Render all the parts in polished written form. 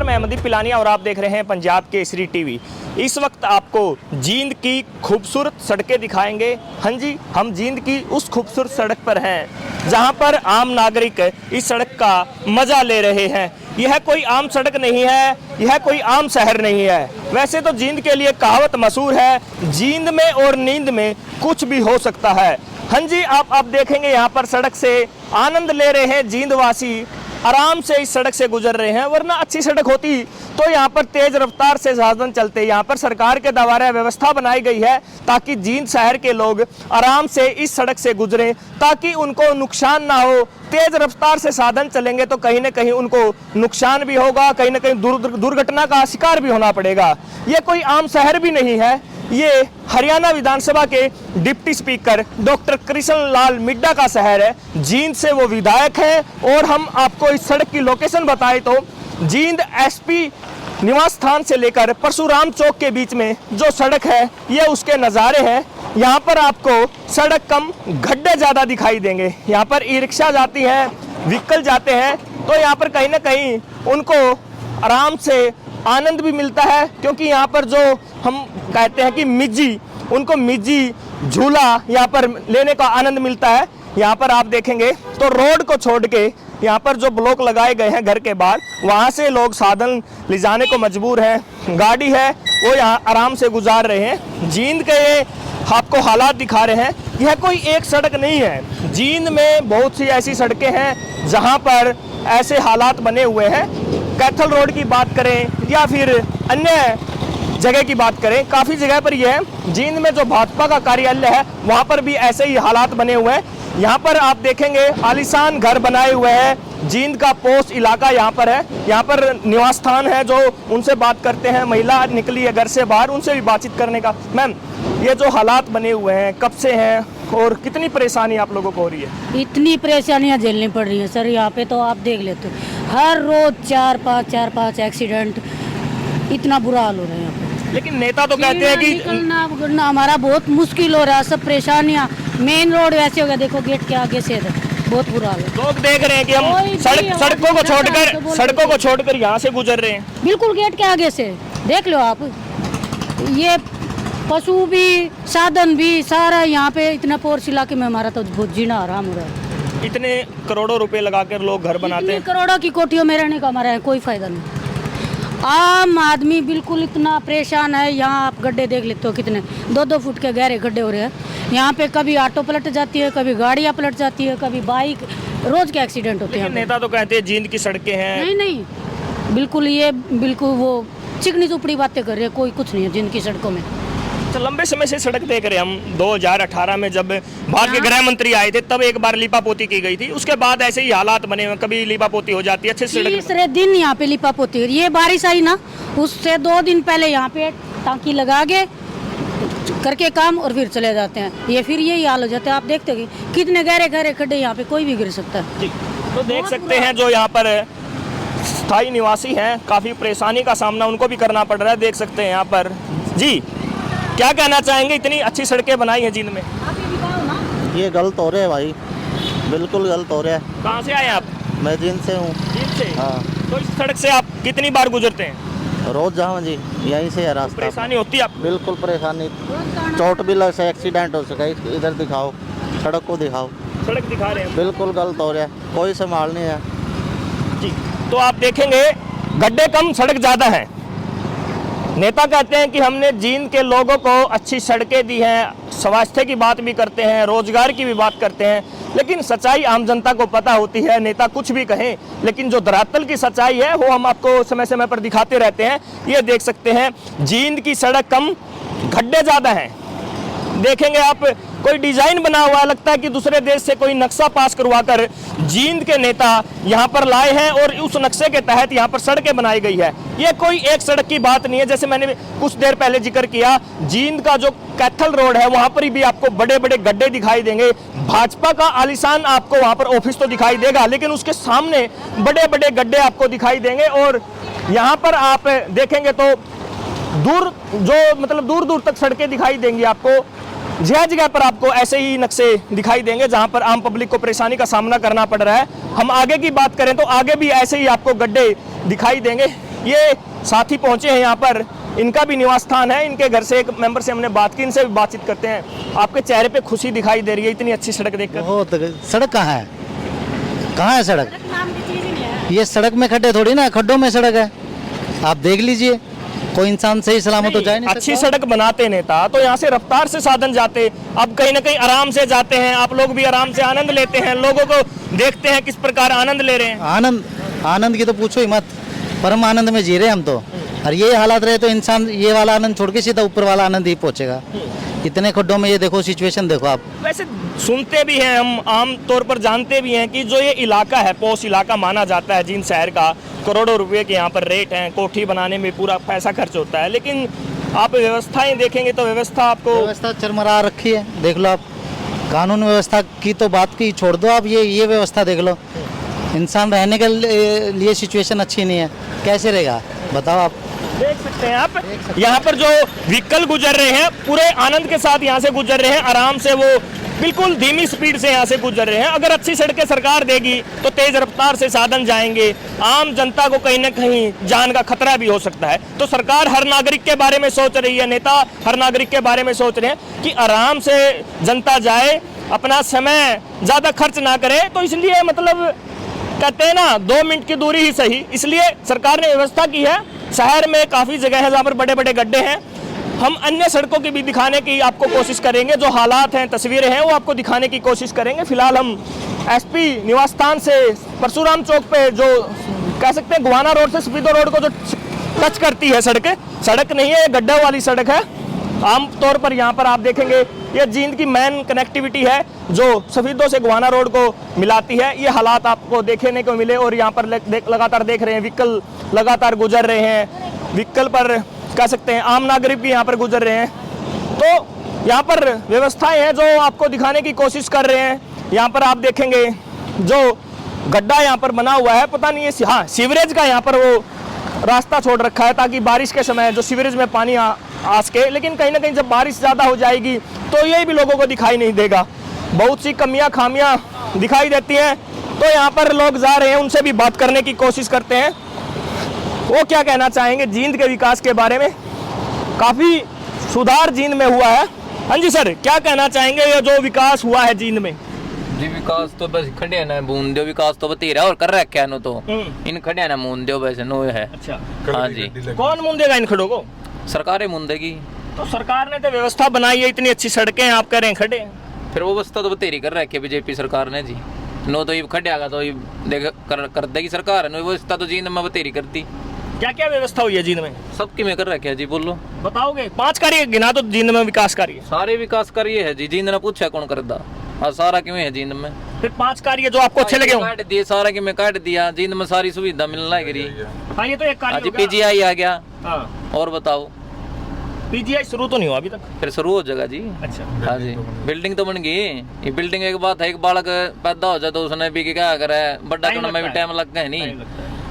मैं अमनदीप पिलानिया और आप देख रहे हैं पंजाब केसरी टीवी। इस वक्त आपको जींद की खूबसूरत सड़कें दिखाएंगे। हाँ जी, हम जींद की उस खूबसूरत सड़क पर हैं जहां पर आम नागरिक इस सड़क का मजा ले रहे हैं। यह कोई आम सड़क नहीं है, यह कोई आम शहर नहीं है। वैसे तो जींद के लिए कहावत मशहूर है, जींद में और नींद में कुछ भी हो सकता है। हाँ जी, आप देखेंगे यहाँ पर सड़क से आनंद ले रहे हैं जींद वासी, आराम से इस सड़क से गुजर रहे हैं। वरना अच्छी सड़क होती तो यहाँ पर तेज रफ्तार से साधन चलते। यहाँ पर सरकार के द्वारा व्यवस्था बनाई गई है ताकि जींद शहर के लोग आराम से इस सड़क से गुजरें, ताकि उनको नुकसान ना हो। तेज रफ्तार से साधन चलेंगे तो कहीं ना कहीं उनको नुकसान भी होगा, कहीं ना कहीं दुर्घटना का शिकार भी होना पड़ेगा। ये कोई आम शहर भी नहीं है, ये हरियाणा विधानसभा के डिप्टी स्पीकर डॉक्टर कृष्ण लाल मिड्डा का शहर है। जींद से वो विधायक हैं। और हम आपको इस सड़क की लोकेशन बताएं तो जींद एसपी निवास स्थान से लेकर परशुराम चौक के बीच में जो सड़क है ये उसके नज़ारे हैं। यहाँ पर आपको सड़क कम, गड्ढे ज़्यादा दिखाई देंगे। यहाँ पर ई रिक्शा जाती है, व्हीकल जाते हैं, तो यहाँ पर कहीं ना कहीं उनको आराम से आनंद भी मिलता है, क्योंकि यहाँ पर जो हम कहते हैं कि मिज्जी, उनको मिज्जी झूला यहाँ पर लेने का आनंद मिलता है। यहाँ पर आप देखेंगे तो रोड को छोड़ के यहाँ पर जो ब्लॉक लगाए गए हैं घर के बाहर, वहाँ से लोग साधन ले जाने को मजबूर हैं। गाड़ी है वो यहाँ आराम से गुजार रहे हैं। जींद के ये आपको हालात दिखा रहे हैं। यह कोई एक सड़क नहीं है, जींद में बहुत सी ऐसी सड़कें हैं जहाँ पर ऐसे हालात बने हुए हैं। कैथल रोड की बात करें या फिर अन्य जगह की बात करें, काफ़ी जगह पर यह है। जींद में जो भाजपा का कार्यालय है वहाँ पर भी ऐसे ही हालात बने हुए हैं। यहाँ पर आप देखेंगे आलीशान घर बनाए हुए हैं। जींद का पोस्ट इलाका यहाँ पर है, यहाँ पर निवास स्थान है। जो उनसे बात करते हैं, महिला निकली है घर से बाहर, उनसे भी बातचीत करने का। मैम, ये जो हालात बने हुए हैं कब से हैं और कितनी परेशानी आप लोगों को हो रही है? इतनी परेशानियां झेलनी पड़ रही हैं सर। यहाँ पे तो आप देख लेते हो हर रोज 4-5 एक्सीडेंट, इतना बुरा हाल हो रहा है यहाँ पे। लेकिन नेता तो कहते हैं कि निकलना हमारा बहुत मुश्किल हो रहा है। सब परेशानियाँ, मेन रोड वैसे हो गया, देखो गेट के आगे से बहुत बुरा हाल है। लोग देख रहे हैं कि हम सड़कों को छोड़कर यहाँ से गुजर रहे हैं। बिल्कुल गेट के आगे से देख लो आप, ये पशु भी साधन भी सारा यहाँ पे। इतना पोर्स इलाके में हमारा तो बहुत जीना आराम हो रहा है। इतने करोड़ों रुपए लगाकर लोग घर बनाते हैं। करोड़ों की कोठियों में रहने का हमारा कोई फायदा नहीं। आम आदमी बिल्कुल इतना परेशान है। यहाँ आप गड्ढे देख लेते हो, कितने 2-2 फुट के गहरे गड्ढे हो रहे हैं यहाँ पे। कभी ऑटो पलट जाती है, कभी गाड़ियाँ पलट जाती है, कभी बाइक, रोज के एक्सीडेंट होते हैं। नेता तो कहते हैं जींद की सड़कें हैं। नहीं, बिल्कुल ये बिल्कुल वो चिकनी चुपड़ी बातें कर रहे हैं। कोई कुछ नहीं है जींद की सड़कों में। तो लंबे समय से सड़क देख रहे हैं हम। 2018 में जब भारत के गृह मंत्री आए थे तब एक बार लिपापोती की गई थी, उसके बाद ऐसे ही हालात बने हुए। कभी लिपापोती हो जाती है अच्छे से। तीसरे दिन यहाँ पे लिपापोती, ये बारिश आई ना, उससे 2 दिन पहले यहाँ पे टांकी लगा के करके काम और फिर चले जाते हैं। ये फिर यही हाल हो जाता है। आप देखते हो कितने गहरे गहरे खड्डे, यहाँ पे कोई भी गिर सकता है जी। तो देख सकते हैं जो यहाँ पर स्थायी निवासी हैं, काफ़ी परेशानी का सामना उनको भी करना पड़ रहा है। देख सकते हैं यहाँ पर। जी, क्या कहना चाहेंगे? इतनी अच्छी सड़कें बनाई हैं जींद में। ये गलत हो रहा है भाई, बिल्कुल गलत हो रहा है। कहाँ से आए आप? मैं जींद से हूँ। जींद से? हाँ। तो इस सड़क से आप कितनी बार गुजरते हैं? रोज जाऊँ जी, यहीं से है रास्ता। परेशानी होती है आप? बिल्कुल परेशानी, चोट भी लग से एक्सीडेंट हो सका। इधर दिखाओ, सड़क को दिखाओ। सड़क दिखा रहे हैं, बिल्कुल गलत हो रहा है, कोई संभाल नहीं है जी। तो आप देखेंगे गड्ढे कम, सड़क ज़्यादा है। नेता कहते हैं कि हमने जींद के लोगों को अच्छी सड़कें दी हैं, स्वास्थ्य की बात भी करते हैं, रोजगार की भी बात करते हैं, लेकिन सच्चाई आम जनता को पता होती है। नेता कुछ भी कहें, लेकिन जो धरातल की सच्चाई है वो हम आपको समय समय पर दिखाते रहते हैं। ये देख सकते हैं जींद की सड़क कम, गड्ढे ज़्यादा हैं। देखेंगे आप, कोई डिजाइन बना हुआ लगता है कि दूसरे देश से कोई नक्शा पास करवाकर जींद के नेता यहाँ पर लाए हैं और उस नक्शे के तहत यहाँ पर सड़कें बनाई गई है। ये कोई एक सड़क की बात नहीं है। जैसे मैंने कुछ देर पहले जिक्र किया, जींद का जो कैथल रोड है वहाँ पर भी आपको बड़े बड़े गड्ढे दिखाई देंगे। भाजपा का आलीशान आपको वहाँ पर ऑफिस तो दिखाई देगा, लेकिन उसके सामने बड़े बड़े गड्ढे आपको दिखाई देंगे। और यहाँ पर आप देखेंगे तो दूर दूर तक सड़कें दिखाई देंगी आपको। जगह जगह पर आपको ऐसे ही नक्शे दिखाई देंगे जहां पर आम पब्लिक को परेशानी का सामना करना पड़ रहा है। हम आगे की बात करें तो आगे भी ऐसे ही आपको गड्ढे दिखाई देंगे। ये साथी पहुंचे हैं यहाँ पर, इनका भी निवास स्थान है। इनके घर से एक मेंबर से हमने बात की, इनसे भी बातचीत करते हैं। आपके चेहरे पे खुशी दिखाई दे रही है इतनी अच्छी सड़क देखकर। बहुत। सड़क कहाँ है, कहाँ है सड़क? ये सड़क में खड्डे थोड़ी ना, खड्डों में सड़क है। आप देख लीजिए, कोई इंसान सही सलामत तो जाए नहीं अच्छी सड़क बनाते नेता तो यहाँ से रफ्तार से साधन जाते, अब कहीं ना कहीं आराम से जाते हैं। आप लोग भी आराम से आनंद लेते हैं, लोगों को देखते हैं किस प्रकार आनंद ले रहे हैं। आनंद की तो पूछो ही मत, परम आनंद में जी रहे हम तो। और ये हालात रहे तो इंसान ये वाला आनंद छोड़ के सीधा ऊपर वाला आनंद ही पहुंचेगा। इतने खड्डों में ये देखो सिचुएशन देखो आप। वैसे सुनते भी हैं हम, आम तौर पर जानते भी हैं कि जो ये इलाका है, पोश इलाका माना जाता है जींद शहर का, करोड़ों रुपए के यहाँ पर रेट हैं, कोठी बनाने में पूरा पैसा खर्च होता है। लेकिन आप व्यवस्थाएं देखेंगे तो व्यवस्था चरमरा रखी है, देख लो आप। कानून व्यवस्था की तो बात की छोड़ दो आप, ये व्यवस्था देख लो। इंसान रहने के लिए सिचुएशन अच्छी नहीं है, कैसे रहेगा बताओ आप। देख सकते हैं आप, यहाँ पर जो व्हीकल गुजर रहे हैं पूरे आनंद के साथ यहाँ से गुजर रहे हैं, आराम से, वो बिल्कुल धीमी स्पीड से यहाँ से गुजर रहे हैं। अगर अच्छी सड़कें सरकार देगी तो तेज रफ्तार से साधन जाएंगे, आम जनता को कहीं ना कहीं जान का खतरा भी हो सकता है। तो सरकार हर नागरिक के बारे में सोच रही है, नेता हर नागरिक के बारे में सोच रहे हैं कि आराम से जनता जाए, अपना समय ज़्यादा खर्च ना करे। तो इसलिए मतलब कहते हैं ना, 2 मिनट की दूरी ही सही, इसलिए सरकार ने व्यवस्था की है। शहर में काफ़ी जगह है जहाँ पर बड़े बड़े गड्ढे हैं। हम अन्य सड़कों की भी दिखाने की आपको कोशिश करेंगे, जो हालात हैं, तस्वीरें हैं, वो आपको दिखाने की कोशिश करेंगे। फिलहाल हम एसपी निवास स्थान से परशुराम चौक पे, जो कह सकते हैं गोवाना रोड से सफीदो रोड को जो टच करती है सड़क नहीं है, ये गड्ढा वाली सड़क है। आम तौर पर यहाँ पर आप देखेंगे ये जींद की मेन कनेक्टिविटी है जो सफीदो से गोवाना रोड को मिलाती है। ये हालात आपको देखने को मिले और यहाँ पर लगातार देख रहे हैं, व्हीकल लगातार गुजर रहे हैं। व्हीकल पर कह सकते हैं आम नागरिक भी यहाँ पर गुजर रहे हैं। तो यहाँ पर व्यवस्थाएं हैं जो आपको दिखाने की कोशिश कर रहे हैं। यहाँ पर आप देखेंगे जो गड्ढा यहाँ पर बना हुआ है, पता नहीं ये हाँ सीवरेज का यहाँ पर वो रास्ता छोड़ रखा है ताकि बारिश के समय जो सीवरेज में पानी आ सके। लेकिन कहीं ना कहीं जब बारिश ज़्यादा हो जाएगी तो ये भी लोगों को दिखाई नहीं देगा, बहुत सी कमियां खामियां दिखाई देती हैं। तो यहाँ पर लोग जा रहे हैं, उनसे भी बात करने की कोशिश करते हैं, वो क्या कहना चाहेंगे जींद के विकास के बारे में। काफ़ी सुधार जींद में हुआ है। हाँ जी सर, क्या कहना चाहेंगे ये जो विकास हुआ है जींद में? जी विकास तो बस खड़े ना बूंद दो, विकास तो बतेरा और कर रखा है नो तो इन खड़े ना मूंद दो बस नो है। अच्छा हाँ जी, कौन मूंदेगा इन खड़ों को? सरकारें मूंदेगी। तो सरकार ने तो व्यवस्था बनाई है, इतनी अच्छी सड़कें, आप कह रहे हैं खड़े हैं। फिर वो व्यवस्था तो बतेरी कर रखी है बीजेपी सरकार ने जी। नो तो ये खड़े आगा तो ये देख कर देगी सरकार, नो व्यवस्था तो जींद में बतेरी करती। क्या क्या व्यवस्था हुई है जींद में? सबकी में कर रखे है जी, बोलो बताओगे? 5 कार्य गिना तो जींद में विकास कार्य। सारे विकास कार्य है जी, जींद ने पूछा कौन करदा, हाँ सारा क्यों है जींद में। फिर 5 कार्य जो आपको अच्छे लगे हों? काट दिए सारा कि मैं काट दिया, जींद में सारी सुविधा मिलना है। हाँ ये तो एक कार्य पीजीआई आ गया। हाँ और बताओ, पीजीआई शुरू तो नहीं हुआ अभी तक? फिर शुरू हो जाएगा जी। अच्छा हाँ जी, बिल्डिंग तो बन गई। ये बिल्डिंग एक बात है, एक बालक पैदा हो जाए तो उसने भी क्या करे, बड़ा करने में भी टाइम लगता है नहीं,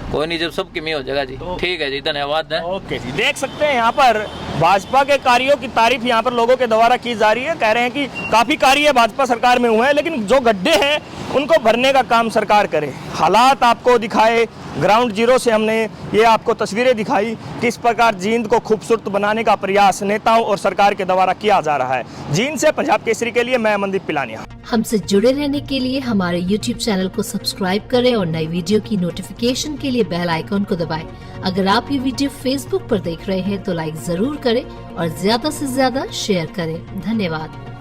कोई नहीं, जब सबकी में हो जाएगा जी। ठीक है जी, धन्यवाद है। ओके जी, देख सकते हैं यहाँ पर भाजपा के कार्यों की तारीफ यहाँ पर लोगों के द्वारा की जा रही है। कह रहे हैं कि काफी कार्य भाजपा सरकार में हुए हैं, लेकिन जो गड्ढे हैं उनको भरने का काम सरकार करे। हालात आपको दिखाए, ग्राउंड जीरो से हमने ये आपको तस्वीरें दिखाई किस प्रकार जींद को खूबसूरत बनाने का प्रयास नेताओं और सरकार के द्वारा किया जा रहा है। जींद से पंजाब केसरी के लिए मैं अमनदीप पिलानिया। हमसे जुड़े रहने के लिए हमारे YouTube चैनल को सब्सक्राइब करें और नई वीडियो की नोटिफिकेशन के लिए बेल आइकॉन को दबाएं। अगर आप ये वीडियो Facebook पर देख रहे हैं तो लाइक जरूर करें और ज्यादा से ज्यादा शेयर करें। धन्यवाद।